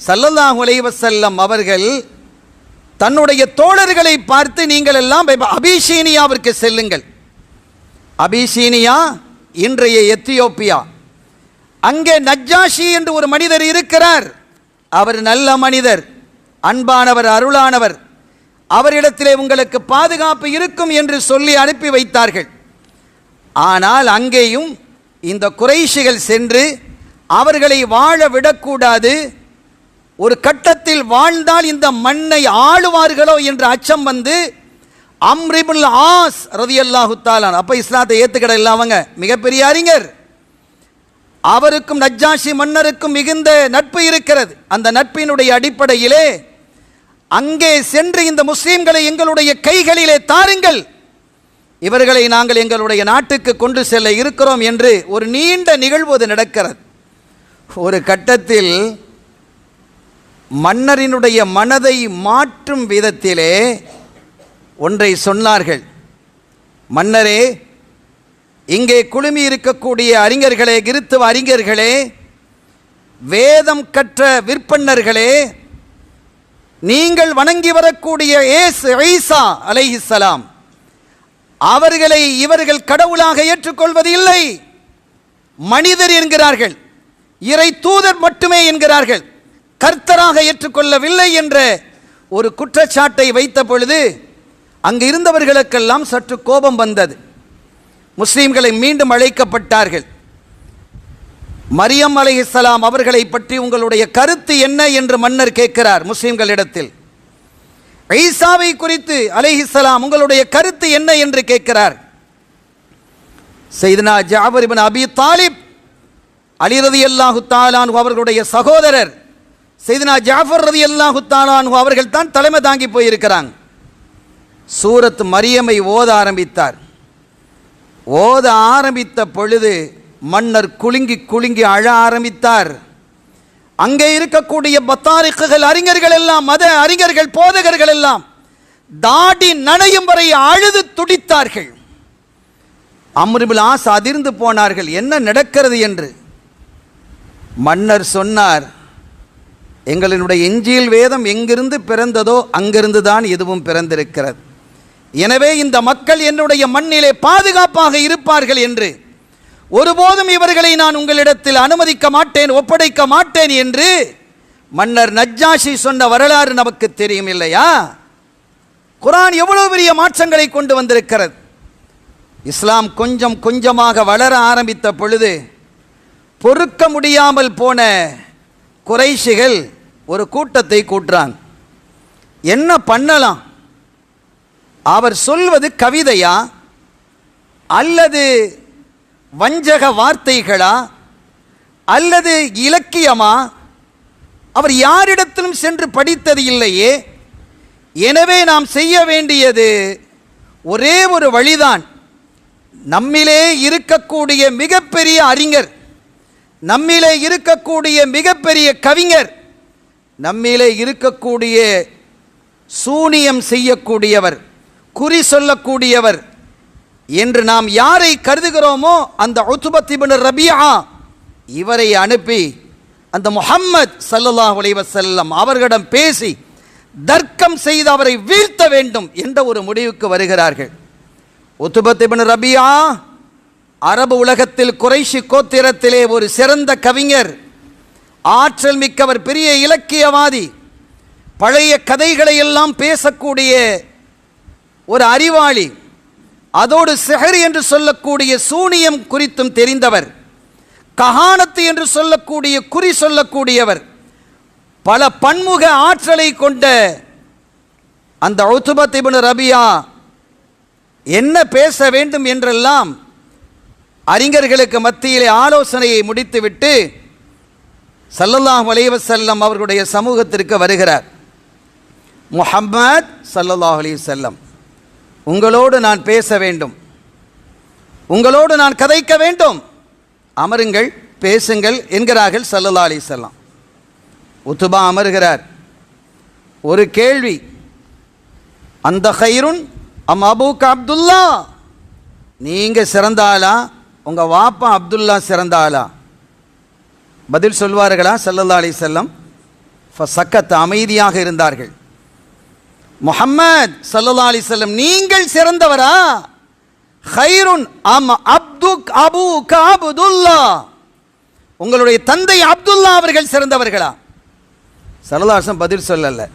ஸல்லல்லாஹு அலைஹி வஸல்லம் அவர்கள் தன்னுடைய தோழர்களை பார்த்து, நீங்கள் எல்லாம் அபிஷீனியாவிற்கு செல்லுங்கள். அபிஷீனியா இன்றைய எத்தியோப்பியா. அங்கே நஜ்ஜாஷி என்று ஒரு மனிதர் இருக்கிறார். அவர் நல்ல மனிதர், அன்பானவர், அருளானவர். அவரிடத்திலே உங்களுக்கு பாதுகாப்பு இருக்கும் என்று சொல்லி அனுப்பி வைத்தார்கள். ஆனால் அங்கேயும் இந்த குறைஷிகள் சென்று அவர்களை வாழ விடக்கூடாது, ஒரு கட்டத்தில் வாழ்ந்தால் இந்த மண்ணை ஆளுவார்களோ என்ற அச்சம் வந்து அம்ர் இப்னு ஆஸ் ரலியல்லாஹு தஆலா, அப்ப இஸ்லாத்தை ஏத்துக்கிட இல்ல, அவங்க மிகப்பெரிய அறிஞர், அவருக்கும் நஜ்ஜாஷி மன்னருக்கும் மிகுந்த நட்பு இருக்கிறது. அந்த நட்பினுடைய அடிப்படையிலே அங்கே சென்று இந்த முஸ்லிம்களை எங்களுடைய கைகளிலே தாருங்கள், இவர்களை நாங்கள் எங்களுடைய நாட்டுக்கு கொண்டு செல்ல இருக்கிறோம் என்று ஒரு நீண்ட நிகழ்வு நடக்கிறது. ஒரு கட்டத்தில் மன்னரினுடைய மனதை மாற்றும் விதத்திலே ஒன்றை சொன்னார்கள். மன்னரே, இங்கே குழுமி இருக்கக்கூடிய அறிஞர்களே, கிறித்துவ அறிஞர்களே, வேதம் கற்ற விற்பன்னர்களே, நீங்கள் வணங்கி வரக்கூடிய ஈசா அலைஹிஸ்ஸலாம் அவர்களை இவர்கள் கடவுளாக ஏற்றுக்கொள்வது இல்லை, மனிதர் என்கிறார்கள், இறை தூதர் மட்டுமே என்கிறார்கள், கர்த்தராக ஏற்றுக்கொள்ளவில்லை என்ற ஒரு குற்றச்சாட்டை வைத்த பொழுது அங்கு இருந்தவர்களுக்கெல்லாம் சற்று கோபம் வந்தது. முஸ்லிம்களை மீண்டும் அழைக்கப்பட்டார்கள். மரியம் அலைஹிஸ்ஸலாம் அவர்களை பற்றி உங்களுடைய கருத்து என்ன என்று மன்னர் கேட்கிறார் முஸ்லிம்களிடத்தில். ஈசாவை குறித்து அலைஹிஸ்ஸலாம் உங்களுடைய கருத்து என்ன என்று கேட்கிறார். சையதுனா ஜாஃபர் இப்னு அபி தாலிப் அலி ரலியல்லாஹு தஆலா அன்ஹு அவர்களுடைய சகோதரர் சையதுனா ஜாஃபர் ரலியல்லாஹு தஆலா அன்ஹு அவர்கள் தான் தலைமை தாங்கி போயிருக்கிறாங்க. சூரத் மரியமை ஓத ஆரம்பித்தார். ஓத ஆரம்பித்த பொழுது மன்னர் குலுங்கி குலுங்கி அழ ஆரம்பித்தார். அங்கே இருக்கக்கூடிய பத்தாரிக்குகள், அறிஞர்கள் எல்லாம், மத அறிஞர்கள், போதகர்கள் எல்லாம் தாடி நனையும் வரை அழுது துடித்தார்கள். அம்ர் இப்னு ஆஸ் அதிர்ந்து போனார்கள், என்ன நடக்கிறது என்று. மன்னர் சொன்னார், எங்களினுடைய இன்ஜீல் வேதம் எங்கிருந்து பிறந்ததோ அங்கிருந்து தான் எதுவும் பிறந்திருக்கிறது. எனவே இந்த மக்கள் என்னுடைய மண்ணிலே பாதுகாப்பாக இருப்பார்கள் என்று, ஒருபோதும் இவர்களை நான் உங்களிடத்தில் அனுமதிக்க மாட்டேன், ஒப்படைக்க மாட்டேன் என்று மன்னர் நஜ்ஜாஷி சொன்ன வரலாறு நமக்கு தெரியும் இல்லையா? குர்ஆன் எவ்வளவு பெரிய மாற்றங்களை கொண்டு வந்திருக்கிறது. இஸ்லாம் கொஞ்சம் கொஞ்சமாக வளர ஆரம்பித்த பொழுது பொறுக்க முடியாமல் போன குறைஷிகள் ஒரு கூட்டத்தை கூட்டுறாங்க. என்ன பண்ணலாம்? அவர் சொல்வது கவிதையா அல்லது வஞ்சக வார்த்தைகளா அல்லது இலக்கியமா? அவர் யாரிடத்திலும் சென்று படித்தது இல்லையே. எனவே நாம் செய்ய வேண்டியது ஒரே ஒரு வழிதான். நம்மிலே இருக்கக்கூடிய மிகப்பெரிய அறிஞர், நம்மிலே இருக்கக்கூடிய மிகப்பெரிய கவிஞர், நம்மிலே இருக்கக்கூடிய சூனியம் செய்யக்கூடியவர், குறி சொல்லக்கூடியவர் என்று நாம் யாரை கருதுகிறோமோ அந்த உத்பத் இப்னு ரபியா இவரை அனுப்பி அந்த முஹம்மத் ஸல்லல்லாஹு அலைஹி வஸல்லம் அவர்களிடம் பேசி தர்க்கம் செய்து அவரை வீழ்த்த வேண்டும் என்ற ஒரு முடிவுக்கு வருகிறார்கள். உத்பத் இப்னு ரபியா அரபு உலகத்தில் குறைஷி கோத்திரத்திலே ஒரு சிறந்த கவிஞர், ஆற்றல் மிக்கவர், பெரிய இலக்கியவாதி, பழைய கதைகளை எல்லாம் பேசக்கூடிய ஒரு அறிவாளி, அதோடு சிஹர் என்று சொல்லக்கூடிய சூனியம் குறித்தும் தெரிந்தவர், கஹானத்து என்று சொல்லக்கூடிய குறி சொல்லக்கூடியவர், பல பன்முக ஆற்றலை கொண்ட அந்த உத்பத் இப்னு ரபியா என்ன பேச வேண்டும் என்றெல்லாம் அறிஞர்களுக்கு மத்தியிலே ஆலோசனையை முடித்துவிட்டு ஸல்லல்லாஹு அலைஹி வஸல்லம் அவர்களுடைய சமூகத்திற்கு வருகிறார். முஹம்மத் ஸல்லல்லாஹு அலைஹி வஸல்லம், உங்களோடு நான் பேச வேண்டும், உங்களோடு நான் கதைக்க வேண்டும், அமருங்கள், பேசுங்கள் என்கிறார்கள் ஸல்லல்லாஹு அலைஹி வஸல்லம். உத்பா அமர்கிறார். ஒரு கேள்வி, அந்த கைருன் அம் அபூக அப்துல்லா, நீங்க சிறந்தாளா உங்க வாப்பா அப்துல்லா சிறந்தாளா? பதில் சொல்வார்களா ஸல்லல்லாஹு அலைஹி வஸல்லம்? ஃபஸக்கத், அமைதியாக இருந்தார்கள். முஹம்மத் ஸல்லல்லாஹு அலைஹி வஸல்லம், நீங்கள் சிறந்தவரா? கைருன் அம் அப்துக் அபூக அப்துல்லா, உங்களுடைய தந்தை அப்துல்லா அவர்கள் சிறந்தவர்களா? ஸல்லல்லாஹு அலைஹி வஸல்லம் பதில் சொல்லல.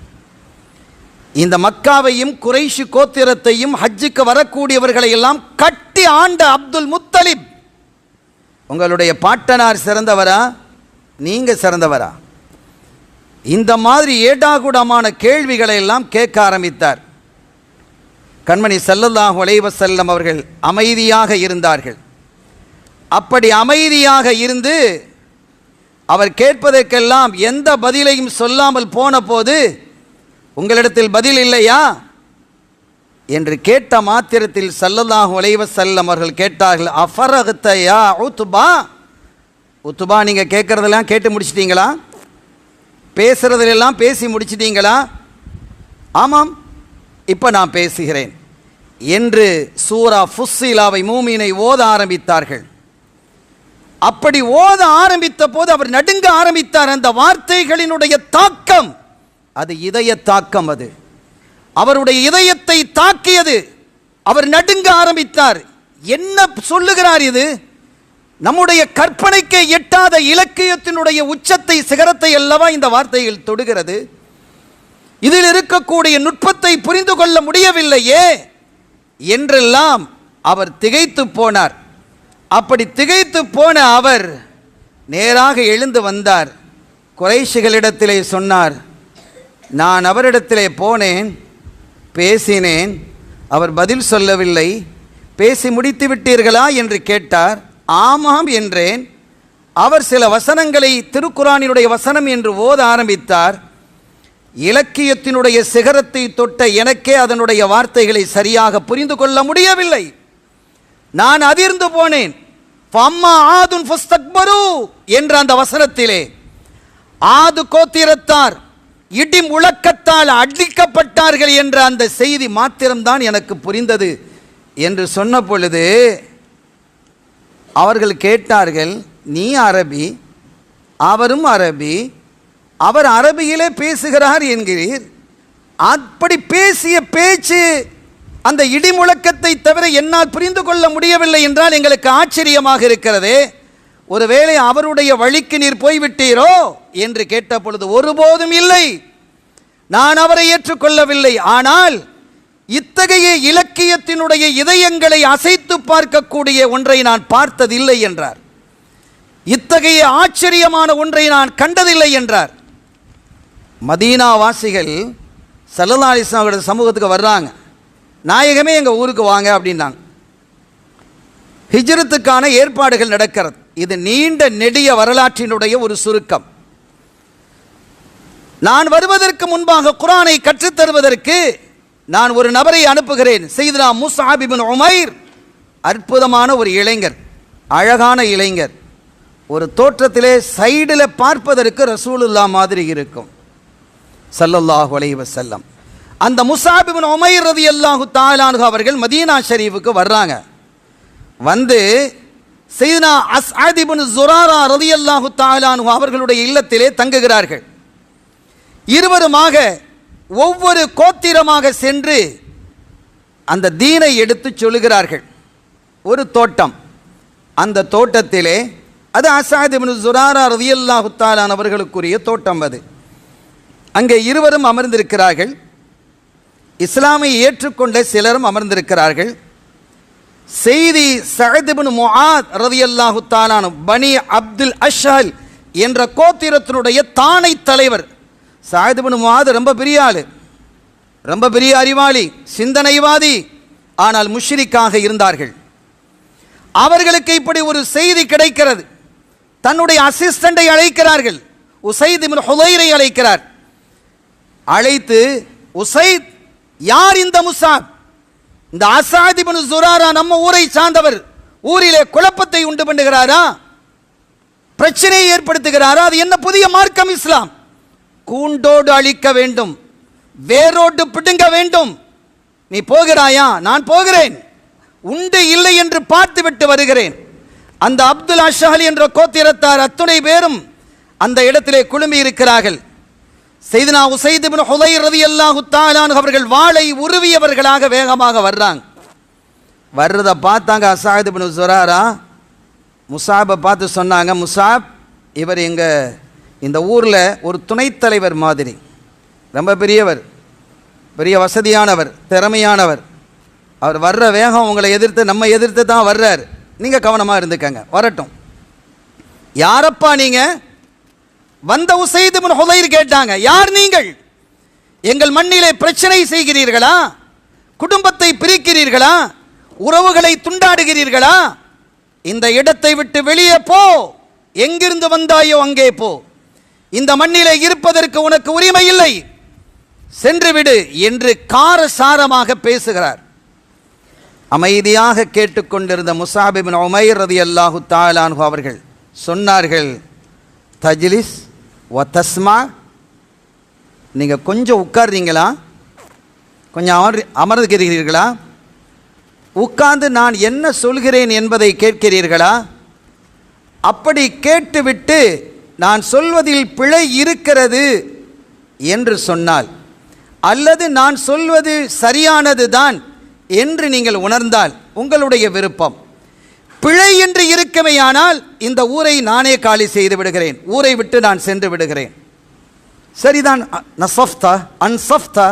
இந்த மக்காவையும் குறைஷி கோத்திரத்தையும் ஹஜ்ஜுக்கு வரக்கூடியவர்களை எல்லாம் கட்டி ஆண்ட அப்துல் முத்தலிப், உங்களுடைய பாட்டனார் சிறந்தவரா, நீங்க சிறந்தவரா? இந்த மாதிரி ஏடாகுடமான கேள்விகளை எல்லாம் கேட்க ஆரம்பித்தார். கண்மணி ஸல்லல்லாஹு அலைஹி வஸல்லம் அவர்கள் அமைதியாக இருந்தார்கள். அப்படி அமைதியாக இருந்து அவர் கேட்பதற்கெல்லாம் எந்த பதிலையும் சொல்லாமல் போன போது, உங்களிடத்தில் பதில் இல்லையா என்று கேட்ட மாத்திரத்தில் ஸல்லல்லாஹு அலைஹி வஸல்லம் அவர்கள் கேட்டார்கள், அஃபரக்த யா உத்பா, உத்பா நீங்க கேட்கறதெல்லாம் கேட்டு முடிச்சிட்டீங்களா? பேசுறதெல்லாம் பேசி முடிச்சிட்டீங்களா? ஆமாம், இப்போ நான் பேசுகிறேன் என்று சூரா ஃபுஸ்ஸிலாவை மூமினை ஓத ஆரம்பித்தார்கள். அப்படி ஓத ஆரம்பித்த போது அவர் நடுங்க ஆரம்பித்தார். அந்த வார்த்தைகளினுடைய தாக்கம், அது இதய தாக்கம், அது அவருடைய இதயத்தை தாக்கியது. அவர் நடுங்க ஆரம்பித்தார். என்ன சொல்லுகிறார் இது? நம்முடைய கற்பனைக்கு எட்டாத இலக்கியத்தினுடைய உச்சத்தை, சிகரத்தை அல்லவா இந்த வார்த்தைகள் தொடுகிறது. இதில் இருக்கக்கூடிய நுட்பத்தை புரிந்து கொள்ள முடியவில்லையே என்றெல்லாம் அவர் திகைத்து போனார். அப்படி திகைத்து போன அவர் நேராக எழுந்து வந்தார். குறைஷிகளிடத்திலே சொன்னார், நான் அவரிடத்திலே போனேன், பேசினேன், அவர் பதில் சொல்லவில்லை. பேசி முடித்து விட்டீர்களா என்று கேட்டார். ஆமாம் என்றேன். அவர் சில வசனங்களை திருக்குரானினுடைய வசனம் என்று ஓத ஆரம்பித்தார். இலக்கியத்தினுடைய சிகரத்தை தொட்ட எனக்கே அதனுடைய வார்த்தைகளை சரியாக புரிந்து கொள்ள முடியவில்லை. நான் அதிர்ந்து போனேன். ஃபம்மா ஆதுன் ஃபஸ்தக்பரு என்ற அந்த வசனத்திலே ஆது கோத்திரத்தார் இடி முழக்கத்தால் அடிக்கப்பட்டார்கள் என்ற அந்த செய்தி மாத்திரம்தான் எனக்கு புரிந்தது என்று சொன்ன பொழுது அவர்கள் கேட்டார்கள், நீ அரபி, அவரும் அரபி, அவர் அரபியிலே பேசுகிறார் என்கிறீர். அப்படி பேசிய பேச்சு அந்த இடி முழக்கத்தை தவிர என்னால் புரிந்து கொள்ள முடியவில்லை என்றால் எங்களுக்கு ஆச்சரியமாக இருக்கிறது. ஒருவேளை அவருடைய வழிக்கு நீர் போய்விட்டீரோ என்று கேட்ட பொழுது, ஒருபோதும் இல்லை, நான் அவரை ஏற்றுக்கொள்ளவில்லை. ஆனால் இத்தகைய இலக்கியத்தினுடைய இதயங்களை அசைத்து பார்க்கக்கூடிய ஒன்றை நான் பார்த்ததில்லை என்றார். இத்தகைய ஆச்சரியமான ஒன்றை நான் கண்டதில்லை என்றார். மதீனா வாசிகள் ஸல்லல்லாஹு அலைஹி வஸல்லம் சமூகத்துக்கு வர்றாங்க. நாயகமே எங்கள் ஊருக்கு வாங்க அப்படின்னாங்க. ஹிஜ்ரத்துக்கான ஏற்பாடுகள் நடக்கிறது. இது நீண்ட நெடிய வரலாற்றினுடைய ஒரு சுருக்கம். நான் வருவதற்கு முன்பாக குர்ஆனை கற்றுத்தருவதற்கு நான் ஒரு நபரை அனுப்புகிறேன். சையதுனா முஸ்அப் இப்னு உமைர், அற்புதமான ஒரு இளைஞர், அழகான இளைஞர். ஒரு தோற்றத்திலே சைடில் பார்ப்பதற்கு ரசூலுல்லாஹ் மாதிரி இருக்கும் ஸல்லல்லாஹு அலைஹி வஸல்லம். அந்த முஸ்அப் இப்னு உமைர் ரலியல்லாஹு தஆலா அன்ஹு அவர்கள் மதீனா ஷரீஃபுக்கு வர்றாங்க. வந்து சையதுனா அஸ்அத் இப்னு ஸுராரா ரலியல்லாஹு தஆலா அன்ஹு அவர்களுடைய இல்லத்திலே தங்குகிறார்கள். இருவருமாக ஒவ்வொரு கோத்திரமாக சென்று அந்த தீனை எடுத்து சொல்லுகிறார்கள். ஒரு தோட்டம், அந்த தோட்டத்திலே, அது அஸாத் இப்னு ஸுராரா ரலியல்லாஹு தஆலா அவர்களுக்குரிய தோட்டம். அது அங்கே இருவரும் அமர்ந்திருக்கிறார்கள். இஸ்லாமை ஏற்றுக்கொண்ட சிலரும் அமர்ந்திருக்கிறார்கள். செய்தி சஅத் இப்னு முஆத் ரலியல்லாஹு தஆலா பனி அப்துல் அஷ்ஹல் என்ற கோத்திரத்தினுடைய தானை தலைவர். சஅத் இப்னு முஆத் ரொம்ப பெரிய ஆளு, ரொம்ப பெரிய அறிவாளி, சிந்தனைவாதி, ஆனால் முஷ்ரிக்காக இருந்தார்கள். அவர்களுக்கு இப்படி ஒரு செய்தி கிடைக்கிறது. தன்னுடைய அசிஸ்டண்டை அழைக்கிறார்கள், உசைத் இப்னு ஹுதைரை அழைக்கிறார். அழைத்து, உசைத், யார் இந்த முஸாப்? இந்த அஸாத் இப்னு ஸுராரா நம்ம ஊரை சார்ந்தவர், ஊரிலே குழப்பத்தை உண்டு பண்ணுகிறாரா, பிரச்சனையை ஏற்படுத்துகிறாரா? அது என்ன புதிய மார்க்கம் இஸ்லாம்? கூண்டோடு அழிக்க வேண்டும், வேரோடு பிடுங்க வேண்டும். நீ போகிறாயா? நான் போகிறேன், உண்டு இல்லை என்று பார்த்து விட்டு வருகிறேன். அந்த அப்துல் அஷ்ஹல் என்ற கோத்திரத்தார் அத்துணை பேரும் அந்த இடத்திலே குழுமி இருக்கிறார்கள். செய்தனா உசைத் இப்னு ஹுதைர் ரலியல்லாஹு தஆலா அவர்கள் வாளை உருவியவர்களாக வேகமாக வர்றாங்க. வர்றதை பார்த்தாங்க அஸாத் இப்னு ஸுராரா. முஸாபை பார்த்து சொன்னாங்க, முஸாப், இவர் எங்கள் இந்த ஊரில் ஒரு துணைத் தலைவர் மாதிரி, ரொம்ப பெரியவர், பெரிய வசதியானவர், திறமையானவர். அவர் வர்ற வேகம் உங்களை எதிர்த்து, நம்ம எதிர்த்து தான் வர்றார், நீங்கள் கவனமாக இருந்துக்கங்க, வரட்டும். யாரப்பா நீங்கள்? வந்த உசைத் இப்னு ஹுதைர் கேட்டாங்க, யார் நீங்கள்? எங்கள் மண்ணிலே பிரச்சனை செய்கிறீர்களா? குடும்பத்தை பிரிக்கிறீர்களா? உறவுகளை துண்டாடுகிறீர்களா? இந்த இடத்தை விட்டு வெளியே போ, எங்கிருந்து வந்தாயோ அங்கே போ, இந்த மண்ணிலே இருப்பதற்கு உனக்கு உரிமை இல்லை, சென்று விடு என்று காரசாரமாக பேசுகிறார். அமைதியாக கேட்டுக்கொண்டிருந்த முஸாப் இப்னு உமைர் ரலியல்லாஹு தஆலா அன்ஹு அவர்கள் சொன்னார்கள், தஜ்லிஸ் வ தஸ்மா, நீங்கள் கொஞ்சம் உட்கார்றீங்களா? கொஞ்சம் அமர்கிறீர்களா? உட்கார்ந்து நான் என்ன சொல்கிறேன் என்பதை கேட்கிறீர்களா? அப்படி கேட்டுவிட்டு நான் சொல்வதில் பிழை இருக்கிறது என்று சொன்னால், அல்லது நான் சொல்வது சரியானது தான் என்று நீங்கள் உணர்ந்தால் உங்களுடைய விருப்பம். பிழை என்று இருக்கமையானால் இந்த ஊரை நானே காலி செய்து விடுகிறேன், ஊரை விட்டு நான் சென்று விடுகிறேன். சரிதான், நசஃப்தா அன்சஃப்தா,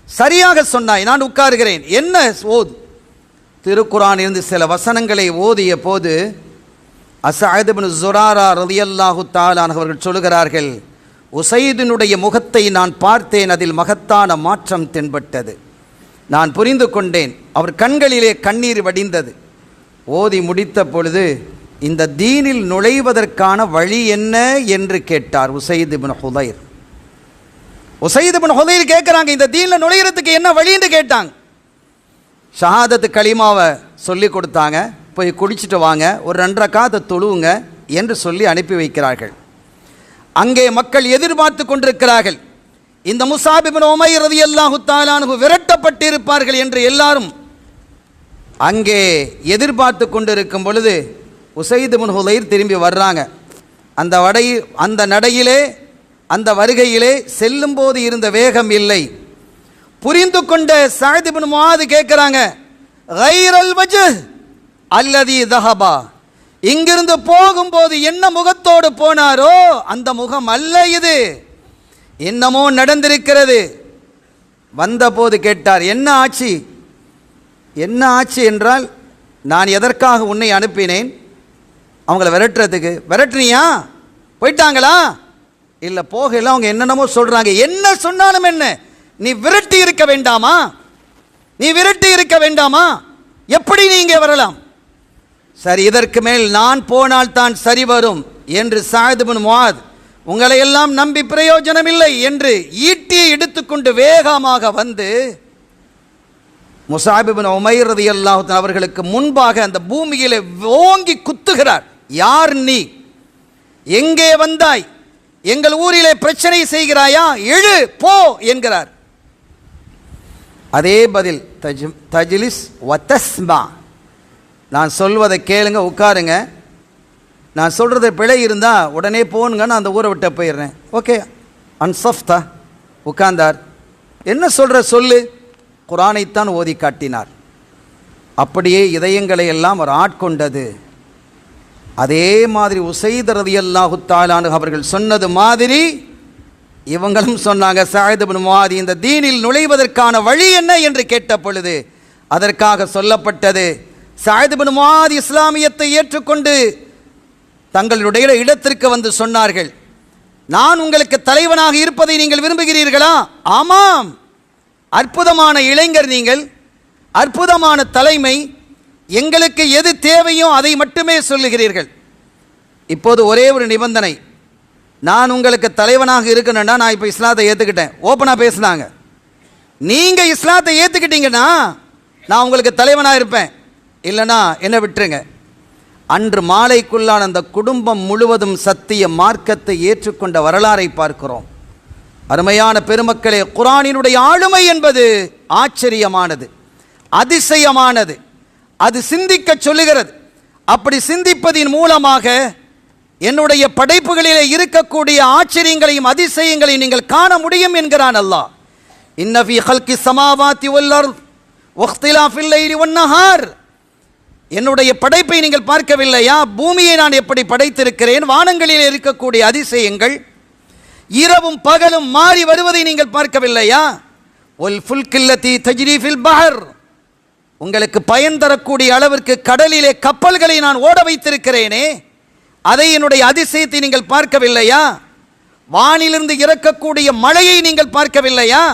சரியாக சொன்னாய், நான் உட்காருகிறேன். என்ன ஓது? திருக்குரான் இருந்து சில வசனங்களை ஓதிய போது அஸாத் இப்னு ஸுராரா ரலியல்லாஹு தஆலா அவர்கள் சொல்கிறார்கள், உசைதினுடைய முகத்தை நான் பார்த்தேன், அதில் மகத்தான மாற்றம் தென்பட்டது, நான் புரிந்து கொண்டேன், அவர் கண்களிலே கண்ணீர் வடிந்தது. ஓதி முடித்த பொழுது, இந்த தீனில் நுழைவதற்கான வழி என்ன என்று கேட்டார் உசைத் இப்னு ஹுதைர். உசைத் இப்னு ஹுதைர் கேட்குறாங்க, இந்த தீனில் நுழையிறதுக்கு என்ன வழின்னு கேட்டாங்க. ஷஹாதத்து கலிமாவை சொல்லி கொடுத்தாங்க, போய் குடிச்சிட்டு வாங்க, ஒரு 2 ரக்காத்தை தொழுவுங்க என்று சொல்லி அனுப்பி வைக்கிறார்கள். அங்கே மக்கள் எதிர்பார்த்து கொண்டிருக்கிறார்கள். இந்த முஸாப் இப்னு உமைர் ரலியல்லாஹு தஆலா அன்ஹு விரட்டப்பட்டிருப்பார்கள் என்று எல்லாரும் அங்கே எதிர்பார்த்து கொண்டிருக்கும் பொழுது உசைத் இப்னு ஹுதைர் திரும்பி வர்றாங்க. அந்த நடையிலே, அந்த வருகையிலே செல்லும்போது இருந்த வேகம் இல்லை. புரிந்து கொண்ட சஅத் இப்னு முஆத் கேட்கிறாங்க, கைரல் வஜ் அல்லதி தஹபா, இங்கிருந்து போகும்போது என்ன முகத்தோடு போனாரோ அந்த முகம் அல்ல இது, என்னமோ நடந்திருக்கிறது. வந்தபோது கேட்டார், என்ன ஆச்சு? என்ன ஆச்சு என்றால், நான் எதற்காக உன்னை அனுப்பினேன்? அவங்கள விரட்டுறதுக்கு. விரட்டுனியா? போயிட்டாங்களா? இல்லை, போகல, அவங்க என்னென்னமோ சொல்கிறாங்க. என்ன சொன்னாலும் என்ன, நீ விரட்டி இருக்க வேண்டாமா? நீ விரட்டி இருக்க வேண்டாமா? எப்படி நீங்க வரலாம்? சரி, இதற்கு மேல் நான் போனால் தான் சரி வரும் என்று சஅத் இப்னு முஆத், உங்களை எல்லாம் நம்பி பிரயோஜனம் இல்லை என்று ஈட்டியை எடுத்துக்கொண்டு வேகமாக வந்து முஸாப் இப்னு உமைர் ரலியல்லாஹு தஆலா அவர்களுக்கு முன்பாக அந்த பூமியிலே ஓங்கி குத்துகிறார். யார் நீ? எங்கே வந்தாய்? எங்கள் ஊரிலே பிரச்சனை செய்கிறாயா? எழு, போ என்கிறார். அதே பதில், தஜ்லிஸ் வ தஸ்மா, நான் சொல்வதை கேளுங்க, உட்காருங்க, நான் சொல்கிறது பிழை இருந்தால் உடனே போனுங்க, நான் அந்த ஊரை விட்டு போயிடுறேன். ஓகே, அன்சஃப்தா, உட்கார்ந்தார். என்ன சொல்கிற சொல்லு? குர்ஆனைத்தான் ஓதி காட்டினார். அப்படியே இதயங்களை எல்லாம் அவர் ஆட்கொண்டது. அதே மாதிரி உசைத் ரலியல்லாஹு தஆலா அன்ஹு அவர்கள் சொன்னது மாதிரி இவங்களும் சொன்னாங்க, சஅத் இப்னு முஆத் இந்த தீனில் நுழைவதற்கான வழி என்ன என்று கேட்ட பொழுது அதற்காக சொல்லப்பட்டது, சஅத் இப்னு முஆத் இஸ்லாமியத்தை ஏற்றுக்கொண்டு தங்களுடைய இடத்திற்கு வந்து சொன்னார்கள், நான் உங்களுக்கு தலைவனாக இருப்பதை நீங்கள் விரும்புகிறீர்களா? ஆமாம், அற்புதமான இளைஞர் நீங்கள், அற்புதமான தலைமை, எங்களுக்கு எது தேவையோ அதை மட்டுமே சொல்லுகிறீர்கள். இப்போது ஒரே ஒரு நிபந்தனை, நான் உங்களுக்கு தலைவனாக இருக்கணும்னா நான் இப்போ இஸ்லாத்தை ஏற்றுக்கிட்டேன். ஓப்பனாக பேசினாங்க. நீங்கள் இஸ்லாத்தை ஏற்றுக்கிட்டீங்கன்னா நான் உங்களுக்கு தலைவனாக இருப்பேன், இல்லைனா என்ன விட்டுருங்க. அன்று மாலைக்குள்ளான அந்த குடும்பம் முழுவதும் சத்திய மார்க்கத்தை ஏற்றுக்கொண்ட வரலாறை பார்க்கிறோம். அருமையான பெருமக்களே, குர்ஆனினுடைய ஆளுமை என்பது ஆச்சரியமானது, அதிசயமானது. அது சிந்திக்க சொல்லுகிறது. அப்படி சிந்திப்பதின் மூலமாக என்னுடைய படைப்புகளிலே இருக்கக்கூடிய ஆச்சரியங்களையும் அதிசயங்களையும் நீங்கள் காண முடியும் என்கிறான் அல்லாஹ். இன்ன ஃபீ ஹல்கி ஸமாவாத்தி வல் அர்த் வக்திலாஃபில் லைலி வன் நஹார். என்னுடைய படைப்பை நீங்கள் பார்க்கவில்லையா? பூமியை நான் எப்படி படைத்திருக்கிறேன், வானங்களில் இருக்கக்கூடிய அதிசயங்கள், இரவும் பகலும் மாறி வருவதை நீங்கள் பார்க்கவில்லையா? வல் ஃபுல்கில்லதி தஜ்ரி ஃபில் பஹர். உங்களுக்கு பயன் தரக்கூடிய அளவிற்கு கடலிலே கப்பல்களை நான் ஓட வைத்திருக்கிறேனே, அதை என்னுடைய அதிசயத்தை நீங்கள் பார்க்கவில்லையா? வானிலிருந்து இறக்கக்கூடிய மழையை நீங்கள் பார்க்கவில்லையா?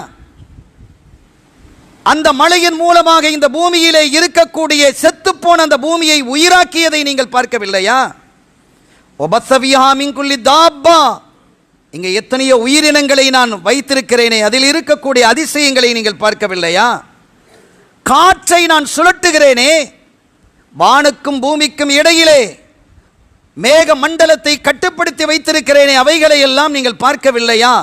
அந்த மழையின் மூலமாக இந்த பூமியிலே இருக்கக்கூடிய செத்துப்போன அந்த பூமியை உயிராக்கியதை நீங்கள் பார்க்கவில்லையா? ஒபஸபிஹா மின் குல்லி தாப்பா. இங்கே எத்தனையோ உயிரினங்களை நான் வைத்திருக்கிறேனே, அதில் இருக்கக்கூடிய அதிசயங்களை நீங்கள் பார்க்கவில்லையா? காற்றை நான் சுழட்டுகிறேனே, வானுக்கும் பூமிக்கும் இடையிலே மேக மண்டலத்தை கட்டுப்படுத்தி வைத்திருக்கிறேனே, அவைகளை எல்லாம் நீங்கள் பார்க்கவில்லையா?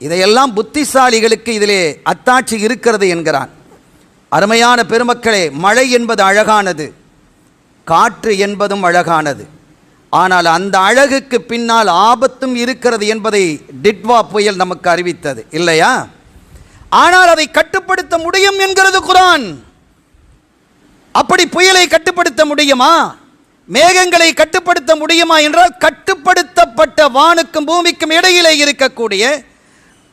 இதையெல்லாம் புத்திசாலிகளுக்கு இதிலே அத்தாட்சி இருக்கிறது என்கிறான். அருமையான பெருமக்களே, மழை என்பது அழகானது, காற்று என்பதும் அழகானது. ஆனால் அந்த அழகுக்கு பின்னால் ஆபத்தும் இருக்கிறது என்பதை டிட்வா புயல் நமக்கு அறிவித்தது இல்லையா? ஆனால் அதை கட்டுப்படுத்த முடியும் என்கிறது குர்ஆன். அப்படி புயலை கட்டுப்படுத்த முடியுமா? மேகங்களை கட்டுப்படுத்த முடியுமா என்றால், கட்டுப்படுத்தப்பட்ட வானுக்கும் பூமிக்கும் இடையிலே இருக்கக்கூடிய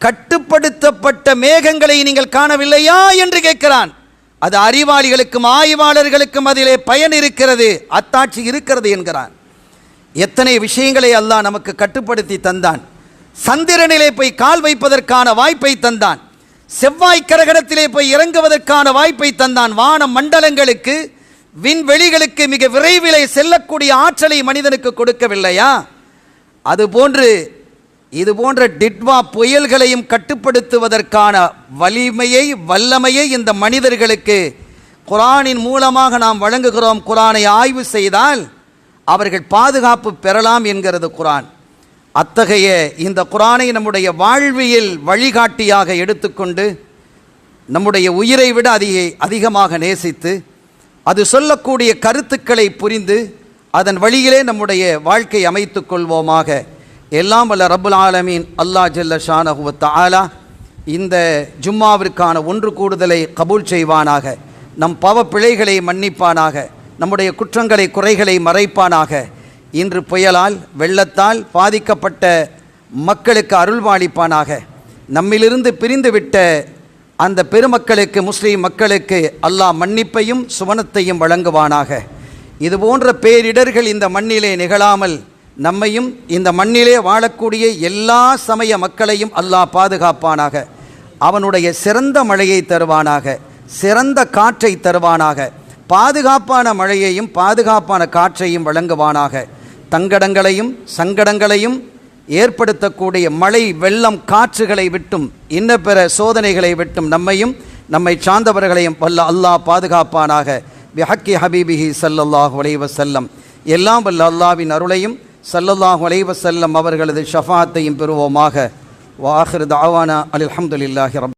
கட்டுப்படுத்தப்பட்ட மேகங்களை நீங்கள் காணவில்லையா என்று கேட்கிறான். அது அறிவாளிகளுக்கும் ஆய்வாளர்களுக்கும் அதிலே பயன் இருக்கிறது, அத்தாட்சி இருக்கிறது என்கிறான். எத்தனை விஷயங்களை அல்லாஹ் நமக்கு கட்டுப்படுத்தி தந்தான். சந்திரனிலே போய் கால் வைப்பதற்கான வாய்ப்பை தந்தான், செவ்வாய் கிரகணத்திலே போய் இறங்குவதற்கான வாய்ப்பை தந்தான். வான மண்டலங்களுக்கு, விண்வெளிகளுக்கு மிக விரைவிலே செல்லக்கூடிய ஆற்றலை மனிதனுக்கு கொடுக்கவில்லையா? அதுபோன்று இது போன்ற டிட்வா புயல்களையும் கட்டுப்படுத்துவதற்கான வலிமையை, வல்லமையை இந்த மனிதர்களுக்கு குர்ஆனின் மூலமாக நாம் வழங்குகிறோம். குர்ஆனை ஆய்வு செய்தால் அவர்கள் பாதுகாப்பு பெறலாம் என்கிறது குர்ஆன். அத்தகைய இந்த குர்ஆனை நம்முடைய வாழ்வியல் வழிகாட்டியாக எடுத்துக்கொண்டு நம்முடைய உயிரை விட அதிகமாக நேசித்து அது சொல்லக்கூடிய கருத்துக்களை புரிந்து அதன் வழியிலே நம்முடைய வாழ்க்கை அமைத்துக் கொள்வோமாக. எல்லாம் வல்ல ரப்புல் ஆலமீன் அல்லாஹ் ஜல்ல ஷானஹு வ தஆலா இந்த ஜும்மாவிற்கான ஒன்று கூடுதலை கபூல் செய்வானாக. நம் பாவ பிழைகளை மன்னிப்பானாக, நம்முடைய குற்றங்களை குறைகளை மறைப்பானாக. இன்று புயலால் வெள்ளத்தால் பாதிக்கப்பட்ட மக்களுக்கு அருள்வாளிப்பானாக. நம்மிலிருந்து பிரிந்துவிட்ட அந்த பெருமக்களுக்கு, முஸ்லீம் மக்களுக்கு அல்லாஹ் மன்னிப்பையும் சுவனத்தையும் வழங்குவானாக. இதுபோன்ற பேரிடர்கள் இந்த மண்ணிலே நிகழாமல் நம்மையும் இந்த மண்ணிலே வாழக்கூடிய எல்லா சமய மக்களையும் அல்லாஹ் பாதுகாப்பானாக. அவனுடைய சிறந்த மழையை தருவானாக, சிறந்த காற்றை தருவானாக, பாதுகாப்பான மழையையும் பாதுகாப்பான காற்றையும் வழங்குவானாக. தங்கடங்களையும் சங்கடங்களையும் ஏற்படுத்தக்கூடிய மழை, வெள்ளம், காற்றுகளை விட்டும் இன்ன பிற சோதனைகளை விட்டும் நம்மையும் நம்மை சார்ந்தவர்களையும் வல்ல அல்லாஹ் பாதுகாப்பானாக. பிஹக்கி ஹபீபிஹி ஸல்லல்லாஹு அலைஹி வஸல்லம். எல்லாம் வல்ல அல்லாஹ்வின் அருளையும் ஸல்லல்லாஹு அலைஹி வஸல்லம் அவர்களது ஷஃபாஅத்தையும் பெறுவோமாக. வ ஆகிரு தஅவானா அல்ஹம்துலில்லாஹி ரப்